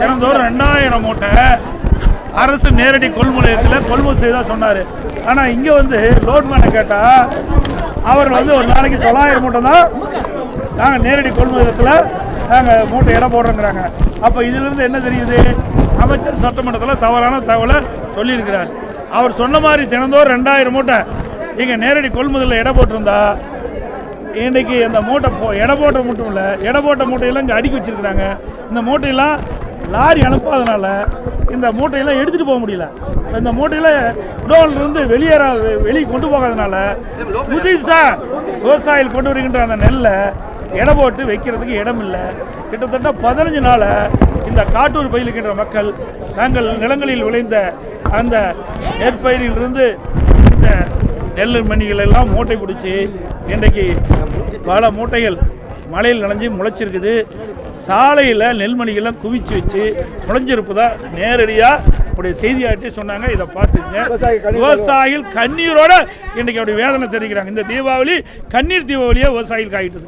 தினந்தோறும் 2000 மூட்டை அரசு நேரடி கொள்முதல் செய்தா சொன்னார். ஆனால் இங்கே வந்து லோட்மேனை கேட்டால் அவர் வந்து ஒரு நாளைக்கு 900 மூட்டை தான் நாங்கள் நேரடி கொள்முதலத்தில் நாங்கள் மூட்டை இடம் போடுறோங்கிறாங்க. அப்போ இதிலிருந்து என்ன தெரியுது? அமைச்சர் சட்டமன்றத்தில் தவறான தகவலை சொல்லியிருக்கிறார். அவர் சொன்ன மாதிரி தினந்தோறும் 2000 மூட்டை இங்கே நேரடி கொள்முதலில் இடம் போட்டிருந்தா இன்றைக்கி இந்த மூட்டை இடம் போட்ட மட்டும் இல்லை, இடம் போட்ட மூட்டையெல்லாம் இங்கே அடுக்கி வச்சுருக்கிறாங்க. இந்த மூட்டையெல்லாம் லாரி அனுப்பாதனால இந்த மூட்டையெல்லாம் எடுத்துகிட்டு போக முடியல. இந்த மூட்டையில் குடோன்லேருந்து வெளியே கொண்டு போகாதனால புதுசாக விவசாயிகள் கொண்டு வருகின்ற அந்த நெல்லை இடம் போட்டு வைக்கிறதுக்கு இடம் இல்லை. கிட்டத்தட்ட 15 நாளாக இந்த காட்டூர் பகுதியில் இருக்கின்ற மக்கள் நாங்கள் நிலங்களில் விளைந்த அந்த நெற்பயிரிலிருந்து இந்த நெல் மணிகள் எல்லாம் மூட்டை பிடிச்சி இன்றைக்கு பல மூட்டைகள் மழையில் நனைஞ்சி முளைச்சிருக்குது. சாலையில் நெல்மணிகள்லாம் குவிச்சு வச்சு முளைஞ்சிருப்பதா நேரடியாக உடைய செய்தியாட்டி சொன்னாங்க. இதை பார்த்துங்க. விவசாயிகள் கண்ணீரோட இன்றைக்கி அப்படி வேதனை தெரிவிக்கிறாங்க. இந்த தீபாவளி கண்ணீர் தீபாவளியாக விவசாயிகளுக்கு ஆகிட்டது.